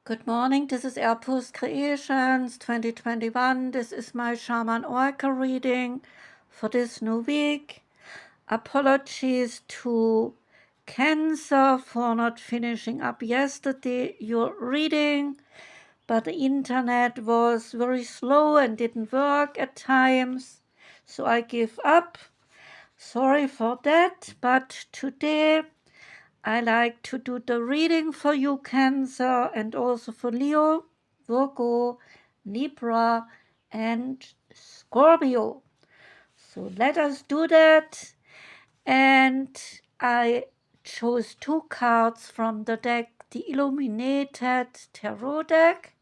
Good morning, this is Airpost Creations 2021. This is my Shaman Oracle reading for this new week. Apologies to Cancer for not finishing up yesterday your reading, but the internet was very slow and didn't work at times, so I give up. Sorry for that, but today I like to do the reading for you, Cancer, and also for Leo, Virgo, Libra, and Scorpio. So let us do that. And I chose two cards from the deck, the Illuminated Tarot deck.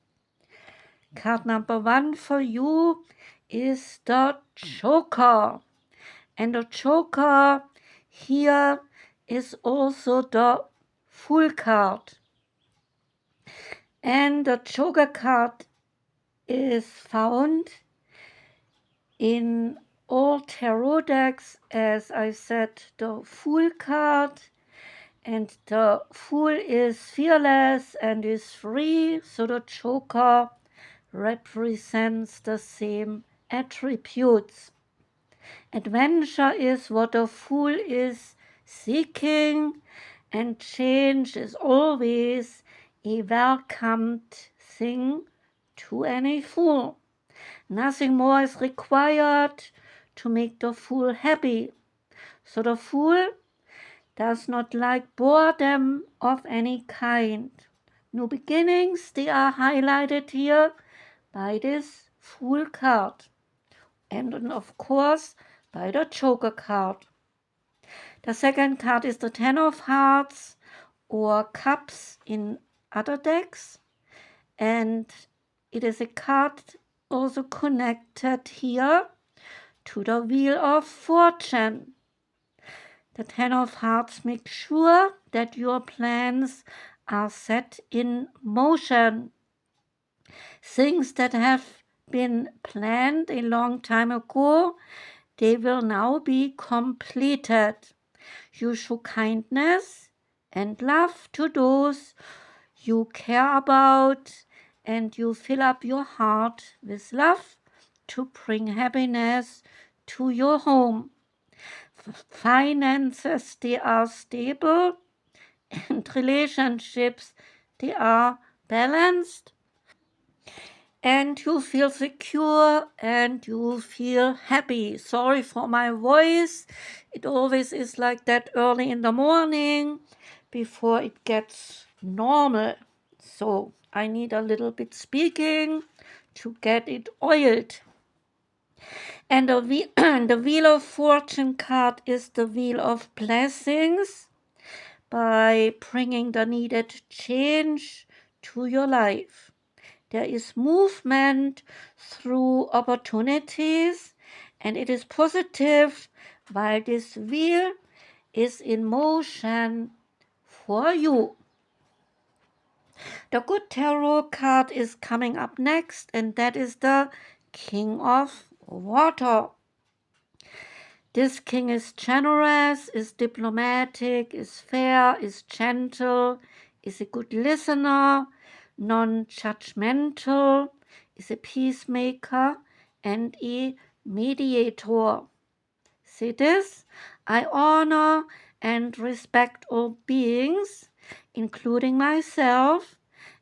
Card number 1 for you is the Joker. And the Joker here is also the Fool card. And the Joker card is found in all tarot decks, as I said, the Fool card. And the Fool is fearless and is free, so the Joker represents the same attributes. Adventure is what a fool is seeking, and change is always a welcomed thing to any fool. Nothing more is required to make the fool happy. So the fool does not like boredom of any kind. New beginnings, they are highlighted here by this Fool card. And of course, by the Joker card. The second card is the Ten of Hearts or Cups in other decks. And it is a card also connected here to the Wheel of Fortune. The Ten of Hearts makes sure that your plans are set in motion. Things that have been planned a long time ago, they will now be completed. You show kindness and love to those you care about, and you fill up your heart with love to bring happiness to your home. Finances, they are stable, and relationships, they are balanced. And you feel secure and you feel happy. Sorry for my voice. It always is like that early in the morning before it gets normal. So I need a little bit speaking to get it oiled. And the Wheel of Fortune card is the Wheel of Blessings by bringing the needed change to your life. There is movement through opportunities, and it is positive while this wheel is in motion for you. The good tarot card is coming up next, and that is the King of Water. This king is generous, is diplomatic, is fair, is gentle, is a good listener, non-judgmental, is a peacemaker, and a mediator. See this? I honor and respect all beings, including myself,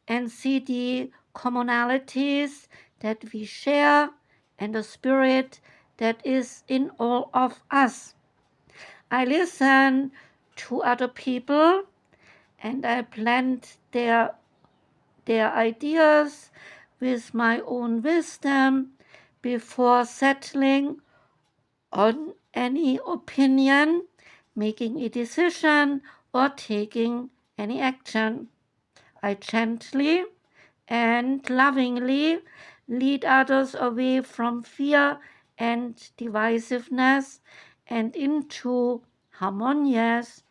and see the commonalities that we share and the spirit that is in all of us. I listen to other people and I blend their ideas with my own wisdom before settling on any opinion, making a decision, or taking any action. I gently and lovingly lead others away from fear and divisiveness and into harmonious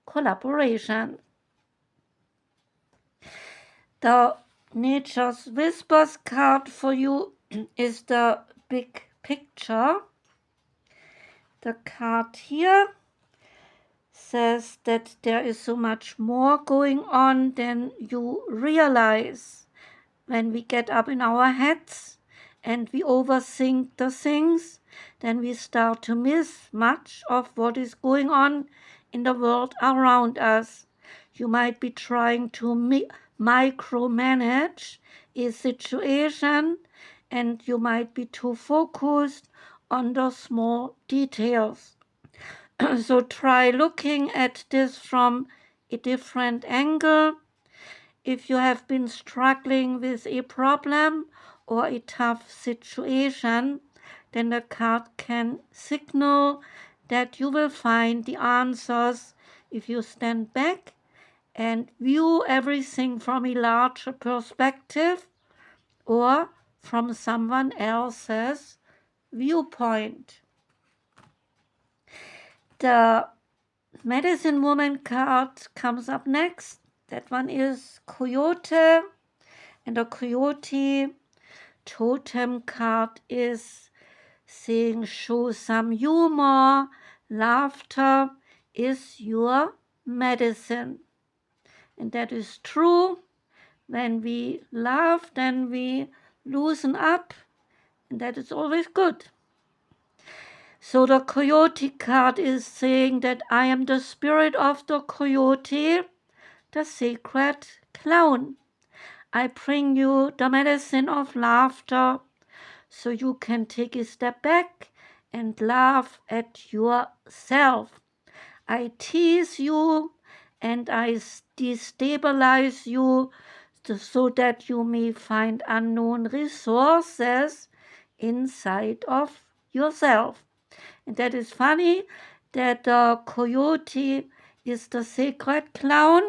collaboration. The Nature's Whispers card for you is the big picture. The card here says that there is so much more going on than you realize. when we get up in our heads and we overthink the things, then we start to miss much of what is going on in the world around us. You might be trying to micromanage a situation, and you might be too focused on the small details. So try looking at this from a different angle. If you have been struggling with a problem or a tough situation, then the card can signal that you will find the answers if you stand back and view everything from a larger perspective or from someone else's viewpoint. The Medicine Woman card comes up next. That one is Coyote, and the Coyote totem card is saying show some humor. Laughter is your medicine. And that is true. When we laugh, then we loosen up, and that is always good. So the Coyote card is saying that I am the spirit of the Coyote, the sacred clown. I bring you the medicine of laughter so you can take a step back and laugh at yourself. I tease you and I destabilize you so that you may find unknown resources inside of yourself. And that is funny that the Coyote is the sacred clown,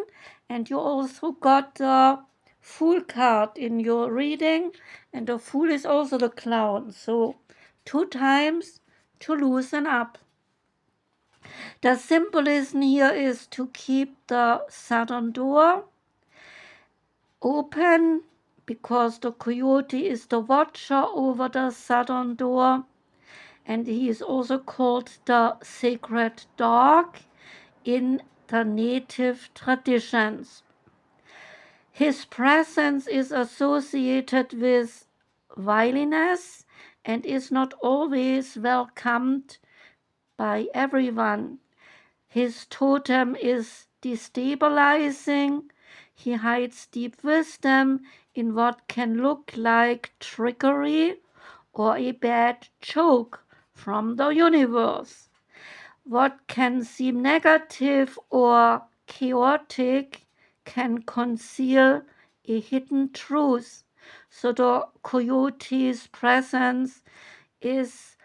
and you also got the Fool card in your reading, and the Fool is also the clown. So 2 times to loosen up. The symbolism here is to keep the southern door open because the Coyote is the watcher over the southern door. And he is also called the sacred dog in the native traditions. His presence is associated with violence and is not always welcomed by everyone. His totem is destabilizing. He hides deep wisdom in what can look like trickery or a bad joke from the universe. What can seem negative or chaotic can conceal a hidden truth. So the Coyote's presence is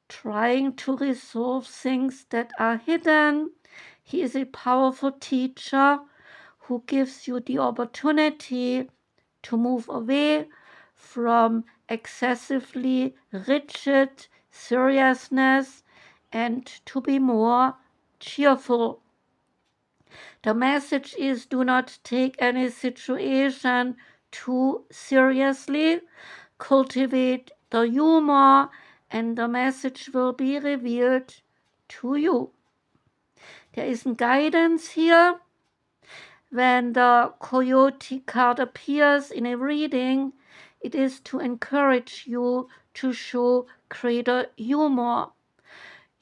trying to resolve things that are hidden. He is a powerful teacher who gives you the opportunity to move away from excessively rigid seriousness and to be more cheerful. The message is do not take any situation too seriously. Cultivate the humor and the message will be revealed to you. There is guidance here. When the Coyote card appears in a reading, it is to encourage you to show greater humor.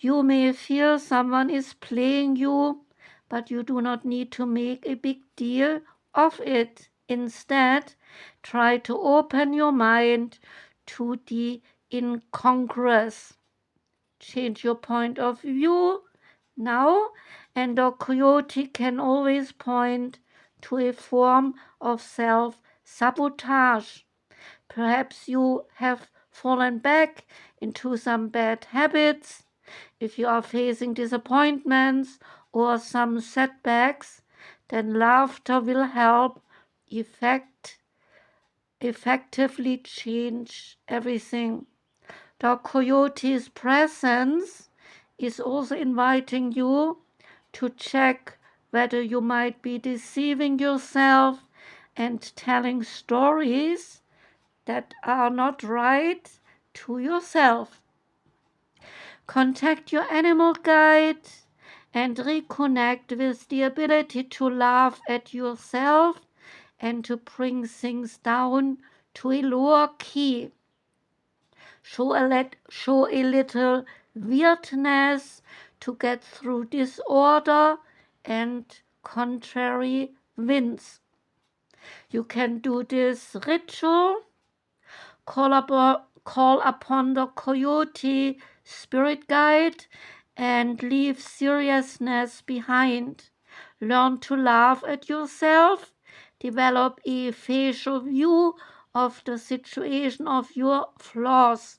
You may feel someone is playing you, but you do not need to make a big deal of it. Instead, try to open your mind to the incongruous. Change your point of view now, and the Coyote can always point to a form of self-sabotage. Perhaps you have fallen back into some bad habits. If you are facing disappointments or some setbacks, then laughter will help effectively change everything. The Coyote's presence is also inviting you to check whether you might be deceiving yourself and telling stories that are not right to yourself. Contact your animal guide and reconnect with the ability to laugh at yourself and to bring things down to a lower key. Show a little weirdness to get through disorder and contrary winds. You can do this ritual, call upon the Coyote spirit guide, and leave seriousness behind. Learn to laugh at yourself. Develop a facial view of the situation of your flaws.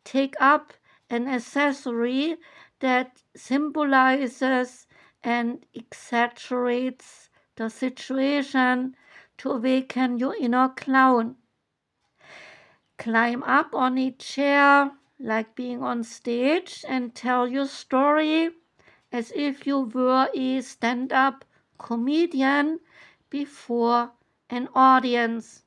Take up an accessory that symbolizes and exaggerates the situation to awaken your inner clown. Climb up on a chair like being on stage and tell your story as if you were a stand-up comedian before an audience.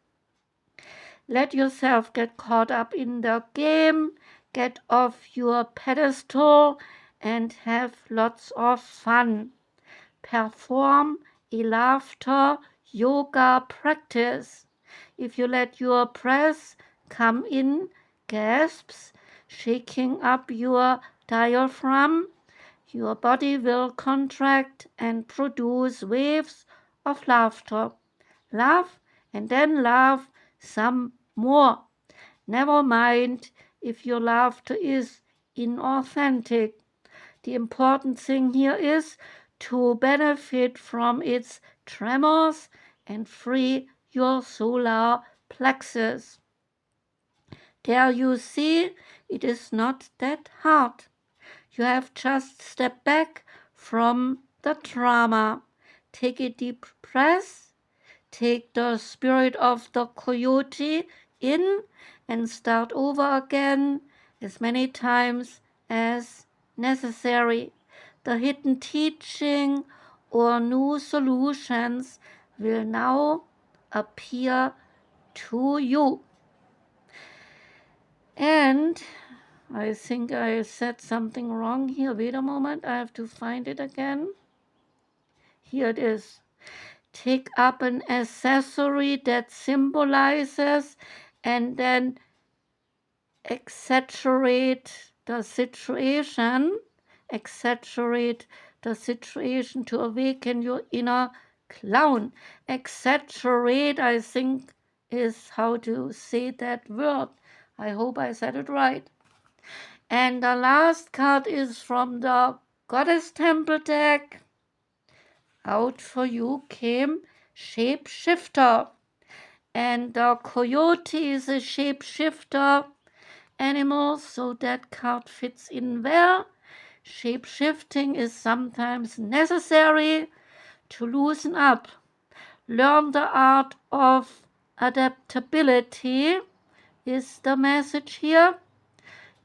Let yourself get caught up in the game, get off your pedestal, and have lots of fun. Perform a laughter yoga practice. If you let your breath come in gasps, shaking up your diaphragm, your body will contract and produce waves of laughter. Laugh and then laugh some more. Never mind if your laughter is inauthentic. The important thing here is to benefit from its tremors and free your solar plexus. There you see, it is not that hard. You have just stepped back from the drama. Take a deep breath. Take the spirit of the Coyote in and start over again as many times as necessary. The hidden teaching or new solutions will now appear to you. And I think I said something wrong here. Wait a moment, I have to find it again. Here it is. Take up an accessory that symbolizes and then exaggerate the situation. Exaggerate the situation to awaken your inner clown. Exaggerate, I think, is how to say that word. I hope I said it right. And the last card is from the Goddess Temple deck. Out for you came Shapeshifter. And the Coyote is a shapeshifter animal, so that card fits in well. Shapeshifting is sometimes necessary to loosen up. Learn the art of adaptability is the message here.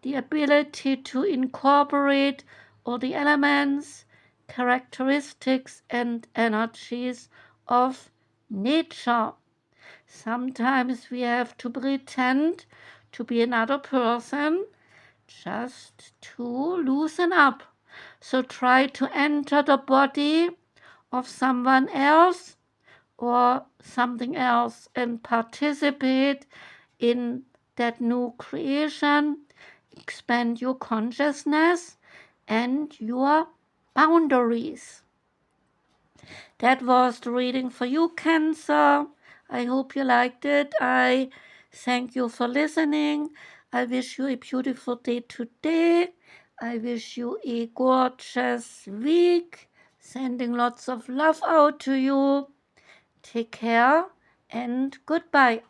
The ability to incorporate all the elements, characteristics, and energies of nature. Sometimes we have to pretend to be another person just to loosen up. So try to enter the body of someone else or something else and participate in that new creation. Expand your consciousness and your boundaries. That was the reading for you, Cancer. I hope you liked it. I thank you for listening. I wish you a beautiful day today. I wish you a gorgeous week. Sending lots of love out to you. Take care and goodbye.